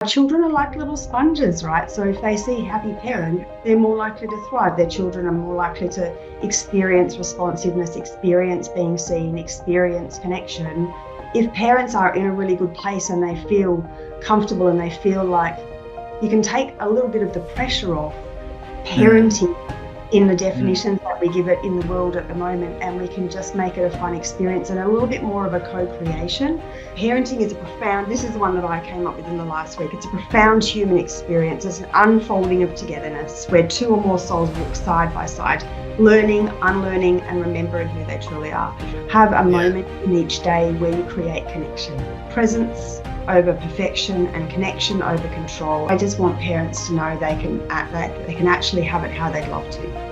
Children are like little sponges, right? So if they see happy parents, they're more likely to thrive. Their children are more likely to experience responsiveness, experience being seen, experience connection. If parents are in a really good place and they feel comfortable and they feel like you can take a little bit of the pressure off parenting in the definitions that we give it in the world at the moment, and we can just make it a fun experience and a little bit more of a co-creation. Parenting is this is the one that I came up with in the last week. It's a profound human experience. It's an unfolding of togetherness where two or more souls walk side by side, learning, unlearning, and remembering who they truly are. Have a moment in each day where you create connection, presence over perfection and connection over control. I just want parents to know they can actually have it how they'd love to.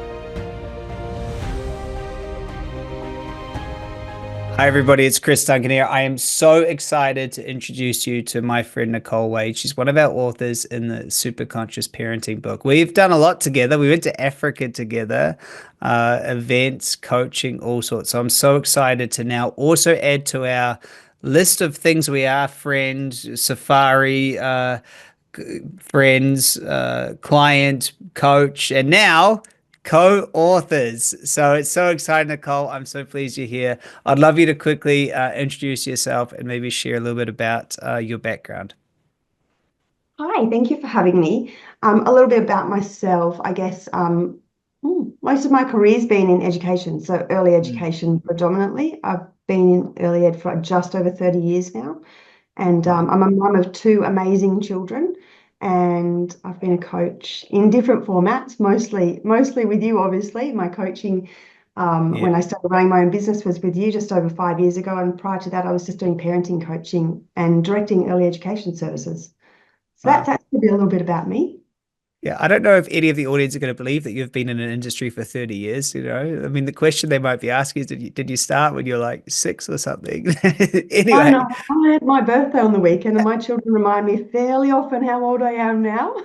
Hi, everybody. It's Chris Duncan here. I am so excited to introduce you to my friend Nicole Wade. She's one of our authors in the Superconscious Parenting book. We've done a lot together. We went to Africa together, events, coaching, all sorts. So I'm so excited to now also add to our list of things we are: friend, safari, friends, client, coach, and now co-authors. So it's so exciting, Nicole. I'm so pleased you're here. I'd love you to quickly introduce yourself and maybe share a little bit about your background. Hi, thank you for having me. A little bit about myself, I guess. Most of my career's been in education, so early education predominantly. I've been in early ed for just over 30 years now, and I'm a mum of two amazing children, and I've been a coach in different formats, mostly with you, obviously. My coaching, when I started running my own business, was with you just over 5 years ago, and prior to that, I was just doing parenting coaching and directing early education services. So Wow. that's a little bit about me. Yeah, I don't know if any of the audience are going to believe that you've been in an industry for 30 years, you know. I mean, the question they might be asking is, did you start when you're like 6 or something? Oh no, Anyway. I had my birthday on the weekend, and my children remind me fairly often how old I am now.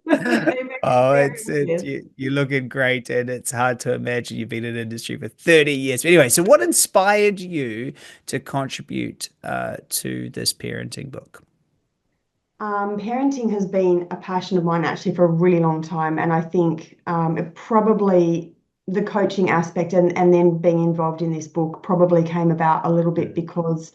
They're very, Oh, very it's weird. you're looking great, and it's hard to imagine you've been in the industry for 30 years. But anyway, so what inspired you to contribute to this parenting book? Parenting has been a passion of mine actually for a really long time, and I think it probably the coaching aspect and then being involved in this book probably came about a little bit because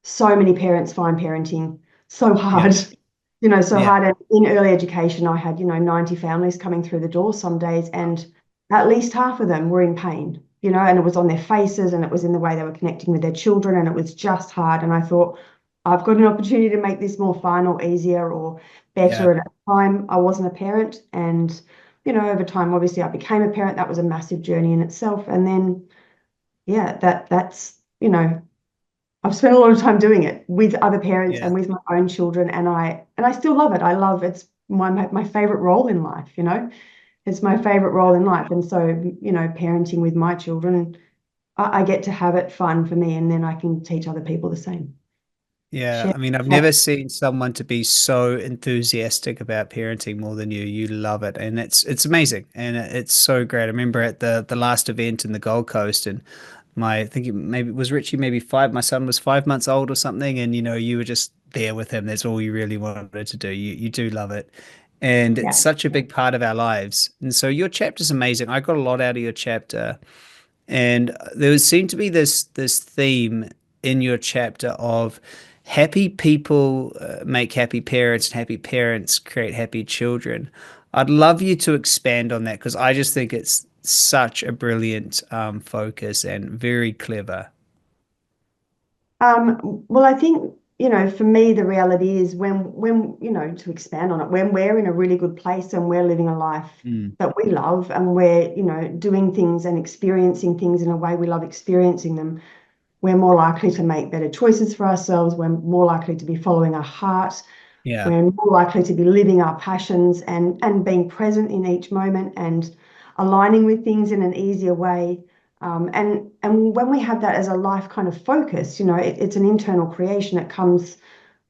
so many parents find parenting so Yeah, hard, so yeah, hard. And in early education, I had, 90 families coming through the door some days, and at least half of them were in pain, and it was on their faces and it was in the way they were connecting with their children, and it was just hard. And I thought, I've got an opportunity to make this more fun or easier or yeah, better. And at the time, I wasn't a parent. And, over time, obviously, I became a parent. That was a massive journey in itself. And then, yeah, that's, I've spent a lot of time doing it with other parents yeah, and with my own children, and I still love it. I love it's my favorite role in life. It's my favorite role in life. And so, parenting with my children, I get to have it fun for me, and then I can teach other people the same. yeah. Share. I mean, I've never seen someone to be so enthusiastic about parenting more than you. You love it, and it's amazing, and it's so great. I remember at the last event in the Gold Coast, and I think maybe it was Richie, maybe five. My son was 5 months old or something, and you were just there with him. That's all you really wanted to do. You do love it, and it's Yeah. such a big part of our lives. And so your chapter's amazing. I got a lot out of your chapter, and there seemed to be this theme in your chapter of happy people make happy parents, and happy parents create happy children. I'd love you to expand on that because I just think it's such a brilliant focus and very clever. Well, I think, for me, the reality is to expand on it, when we're in a really good place and we're living a life Mm. that we love and we're, doing things and experiencing things in a way we love experiencing them, we're more likely to make better choices for ourselves. We're more likely to be following our heart. Yeah, We're more likely to be living our passions and being present in each moment and aligning with things in an easier way. And when we have that as a life kind of focus, it's an internal creation. It comes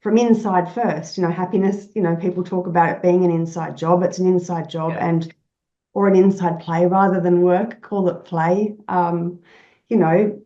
from inside first. Happiness, people talk about it being an inside job. It's an inside job, yeah, and or an inside play rather than work, call it play. You know,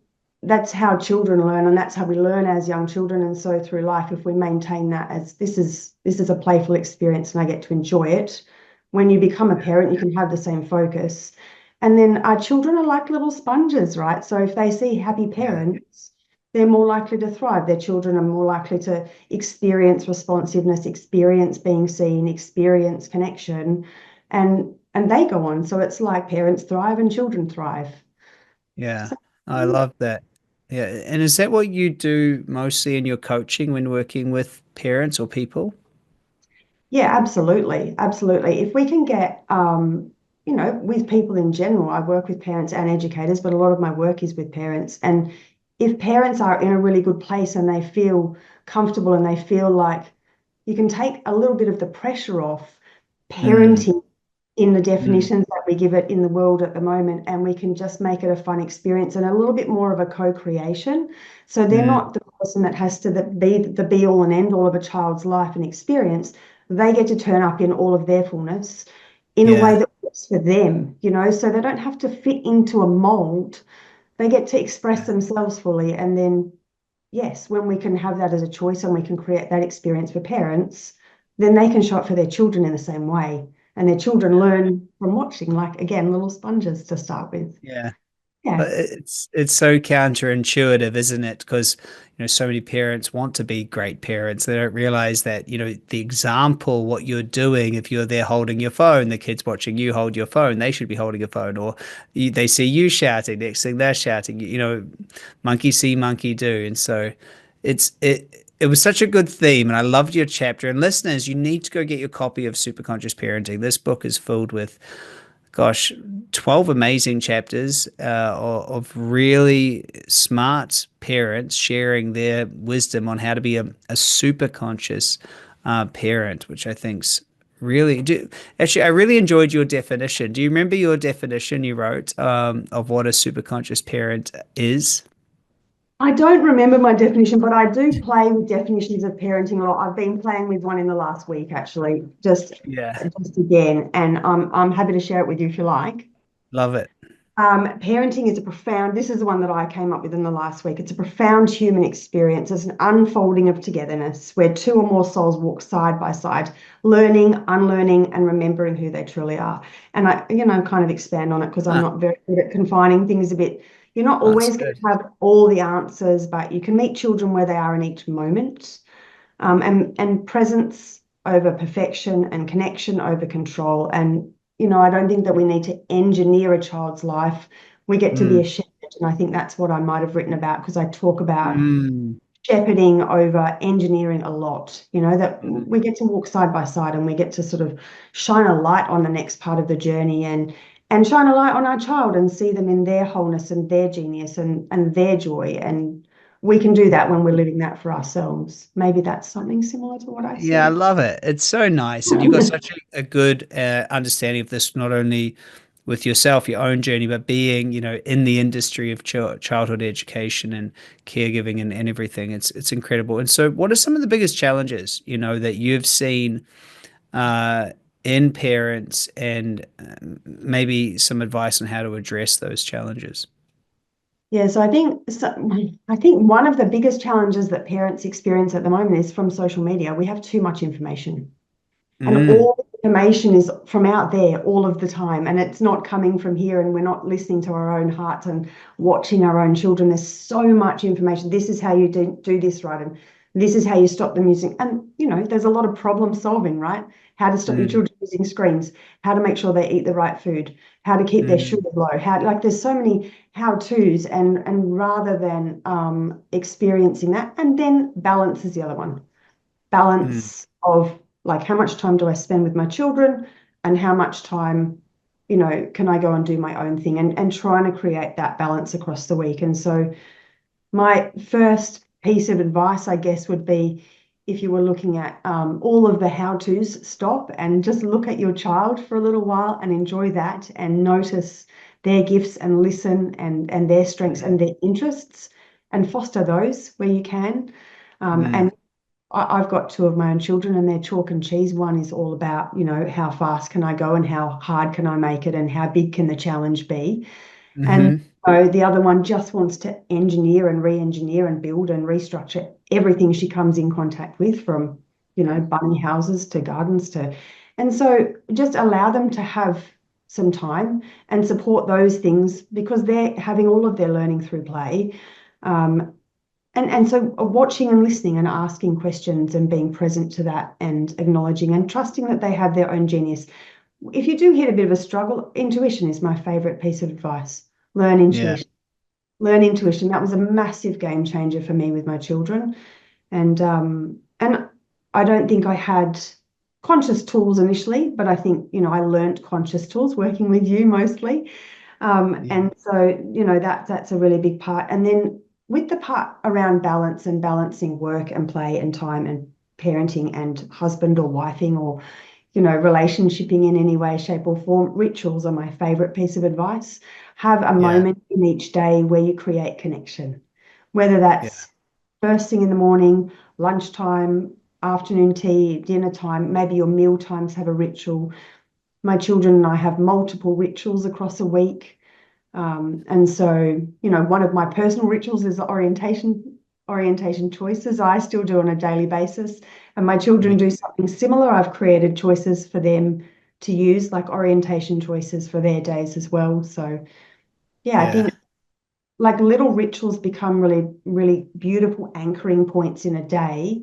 that's how children learn, and that's how we learn as young children. And so through life, if we maintain that as this is a playful experience and I get to enjoy it, when you become a parent, you can have the same focus. And then our children are like little sponges, right? So if they see happy Yeah. parents, they're more likely to thrive. Their children are more likely to experience responsiveness, experience being seen, experience connection, and they go on. So it's like parents thrive and children thrive. Yeah. So, I love that. Yeah. And is that what you do mostly in your coaching when working with parents or people? yeah, absolutely. Absolutely. If we can get, with people in general, I work with parents and educators, but a lot of my work is with parents. And if parents are in a really good place and they feel comfortable and they feel like you can take a little bit of the pressure off Mm, parenting in the mm, definitions that we give it in the world at the moment, and we can just make it a fun experience and a little bit more of a co-creation. So they're mm, not the person that has to be the be all and end all of a child's life and experience. They get to turn up in all of their fullness in a way yeah. that works for them, so they don't have to fit into a mold. They get to express Yeah. themselves fully. And then, yes, when we can have that as a choice and we can create that experience for parents, then they can show it for their children in the same way. And their children learn from watching, like, again, little sponges to start with. Yeah. Yeah. But it's so counterintuitive, isn't it? Because so many parents want to be great parents. They don't realize that the example, what you're doing, if you're there holding your phone, the kids watching you hold your phone, they should be holding a phone, or they see you shouting, next thing they're shouting. Monkey see, monkey do, and so it was such a good theme, and I loved your chapter. And listeners, you need to go get your copy of Superconscious Parenting. This book is filled with, gosh, 12 amazing chapters of really smart parents sharing their wisdom on how to be a super conscious parent, which I think's really do. Actually, I really enjoyed your definition. Do you remember your definition you wrote of what a super conscious parent is? I don't remember my definition, but I do play with definitions of parenting a lot. I've been playing with one in the last week, actually, Yeah, just again, and I'm happy to share it with you if you like. love it. Parenting is this is the one that I came up with in the last week. It's a profound human experience. It's an unfolding of togetherness where two or more souls walk side by side, learning, unlearning, and remembering who they truly are. And I kind of expand on it because I'm Huh, not very good at confining things a bit. You're not that's always going good. to have all the answers, but you can meet children where they are in each moment. And presence over perfection and connection over control. And, I don't think that we need to engineer a child's life. We get to be a Mm, shepherd. And I think that's what I might have written about because I talk about mm, shepherding over engineering a lot, that mm. we get to walk side by side and we get to sort of shine a light on the next part of the journey and shine a light on our child and see them in their wholeness and their genius and their joy. And we can do that when we're living that for ourselves. Maybe that's something similar to what I Yeah, I said. love it. It's so nice. And you've got such a good understanding of this, not only with yourself, your own journey, but being, in the industry of childhood education and caregiving and everything. It's incredible. And so what are some of the biggest challenges, that you've seen uh, in parents and maybe some advice on how to address those challenges? Yeah, so I think one of the biggest challenges that parents experience at the moment is from social media. We have too much information. And Mm, all the information is from out there all of the time. And it's not coming from here. And we're not listening to our own hearts and watching our own children. There's so much information. This is how you do this, right? And this is how you stop them using. And, there's a lot of problem solving, right? How to stop your mm, children using screens, how to make sure they eat the right food, how to keep their mm, sugar low, there's so many how-tos. And rather than experiencing that, and then balance is the other one, mm, balance of like how much time do I spend with my children and how much time, can I go and do my own thing, and trying to create that balance across the week. And so my first piece of advice, I guess, would be if you were looking at all of the how-tos, stop and just look at your child for a little while and enjoy that and notice their gifts and listen and their strengths mm, and their interests and foster those where you can. mm, And I've got two of my own children and they're chalk and cheese. One is all about, how fast can I go and how hard can I make it and how big can the challenge be. And mm-hmm. The other one just wants to engineer and re-engineer and build and restructure everything she comes in contact with, from, bunny houses to gardens to, and so just allow them to have some time and support those things because they're having all of their learning through play. And so watching and listening and asking questions and being present to that and acknowledging and trusting that they have their own genius. If you do hit a bit of a struggle, intuition is my favorite piece of advice. Learn Yeah. intuition. Learn intuition. That was a massive game changer for me with my children. And I don't think I had conscious tools initially, but I think, I learned conscious tools working with you mostly. And so, that's a really big part. And then with the part around balance and balancing work and play and time and parenting and husband or wifing or, relationshiping in any way, shape or form, rituals are my favorite piece of advice. Have a Yeah. moment in each day where you create connection, whether Yeah. that's first thing in the morning, lunchtime, afternoon tea, dinner time, maybe your meal times have a ritual. My children and I have multiple rituals across a week. And so, one of my personal rituals is orientation choices I still do on a daily basis. And my children do something similar. I've created choices for them to use, like orientation choices for their days as well. So, yeah, I Yeah. think like little rituals become really, really beautiful anchoring points in a day,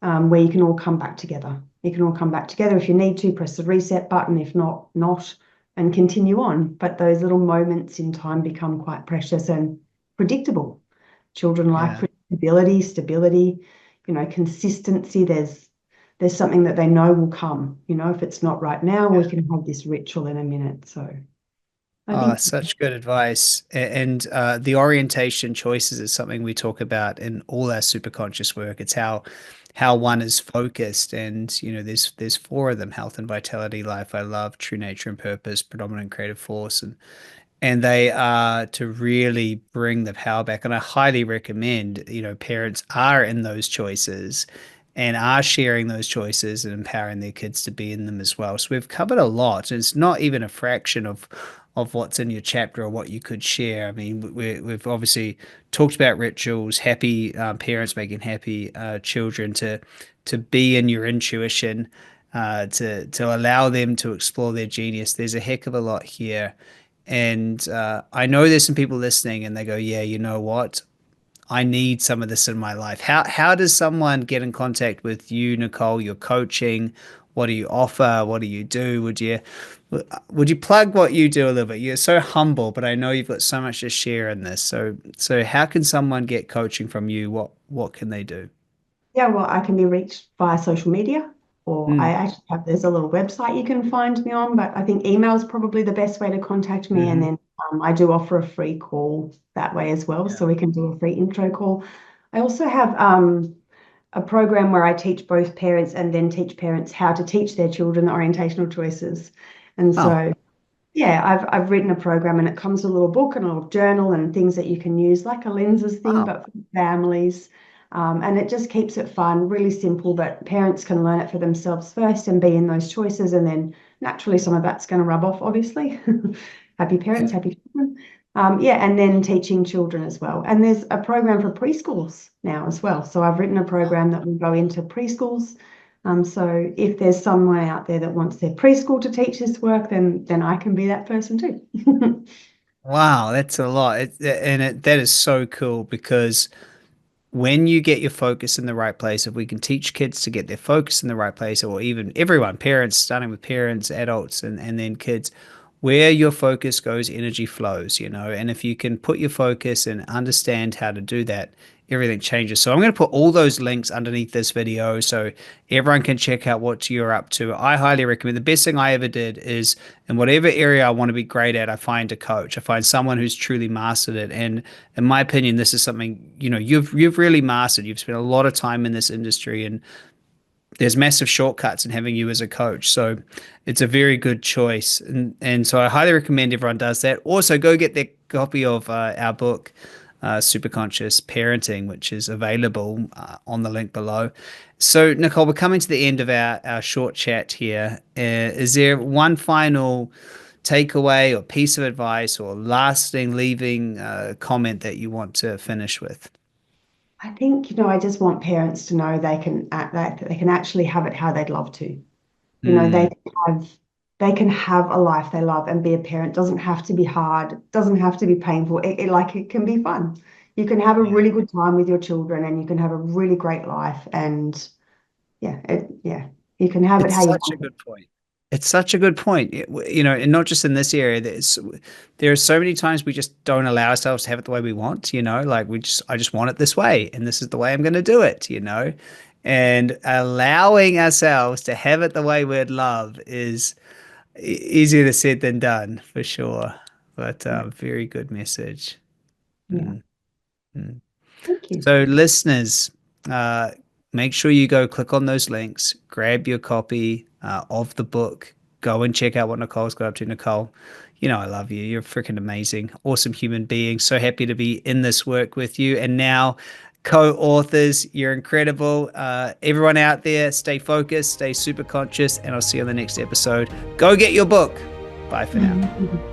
where you can all come back together. You can all come back together. If you need to, press the reset button. If not, not, and continue on. But those little moments in time become quite precious and predictable. Children like Yeah. predictability, stability, consistency. There's something that they know will come. If it's not right now, we can have this ritual in a minute. So I Oh, think, such good advice. And the orientation choices is something we talk about in all our superconscious work. It's how one is focused. And, there's four of them: health and vitality, life I love, true nature and purpose, predominant creative force. And they are to really bring the power back. And I highly recommend, parents are in those choices and are sharing those choices and empowering their kids to be in them as well. So we've covered a lot. It's not even a fraction of what's in your chapter or what you could share. I mean, we've obviously talked about rituals, happy parents making happy children, to be in your intuition, to allow them to explore their genius. There's a heck of a lot here. And I know there's some people listening and they go, yeah, you know what? I need some of this in my life. How does someone get in contact with you, Nicole? Your coaching? What do you offer? What do you do? Would you plug what you do a little bit? You're so humble, but I know you've got so much to share in this. So how can someone get coaching from you? What can they do? yeah, well, I can be reached via social media, or I Mm. actually there's a little website you can find me on, but I think email is probably the best way to contact me. And Hmm. then I do offer a free call that way as well. Yeah. So we can do a free intro call. I also have a program where I teach both parents and then teach parents how to teach their children the orientational choices. And Oh. so yeah, I've written a program and it comes with a little book and a little journal and things that you can use, like a lenses thing, Wow. but for families. And it just keeps it fun, really simple, but parents can learn it for themselves first and be in those choices. And then naturally, some of that's going to rub off, obviously. Happy parents, Yeah. happy children. Yeah, and then teaching children as well. And there's a program for preschools now as well. So I've written a program that will go into preschools. So if there's someone out there that wants their preschool to teach this work, then I can be that person too. Wow, that's a lot. That is so cool because when you get your focus in the right place, if we can teach kids to get their focus in the right place, or even everyone, parents, starting with parents, adults, and then kids, where your focus goes, energy flows, and if you can put your focus and understand how to do that, everything changes. So I'm going to put all those links underneath this video so everyone can check out what you're up to. I highly recommend. The best thing I ever did is, in whatever area I want to be great at, I find a coach. I find someone who's truly mastered it. And in my opinion, this is something, you've really mastered. You've spent a lot of time in this industry, and there's massive shortcuts in having you as a coach. So it's a very good choice. And so I highly recommend everyone does that. Also, go get their copy of our book, Superconscious Parenting, which is available on the link below. So, Nicole, we're coming to the end of our short chat here. Is there one final takeaway or piece of advice or lasting leaving comment that you want to finish with? I think, I just want parents to know they can act, that they can actually have it how they'd love to. Mm, They can have a life they love, and be a parent doesn't have to be hard, doesn't have to be painful. It can be fun. You can have a yeah. really good time with your children, and you can have a really great life. And you can have it It's how you such a want it. good point. It's such a good point. And not just in this area. There are so many times we just don't allow ourselves to have it the way we want. Like I just want it this way, and this is the way I'm going to do it. And allowing ourselves to have it the way we'd love is easier said than done, for sure. But Yeah. very good message. Yeah. Mm, mm. Thank you. So, listeners, uh, make sure you go click on those links, grab your copy of the book, go and check out what Nicole's got up to. Nicole, I love you. You're freaking amazing, awesome human being. So happy to be in this work with you. And now, co-authors, you're incredible. Everyone out there, stay focused, stay super conscious, and I'll see you on the next episode. Go get your book. Bye for now.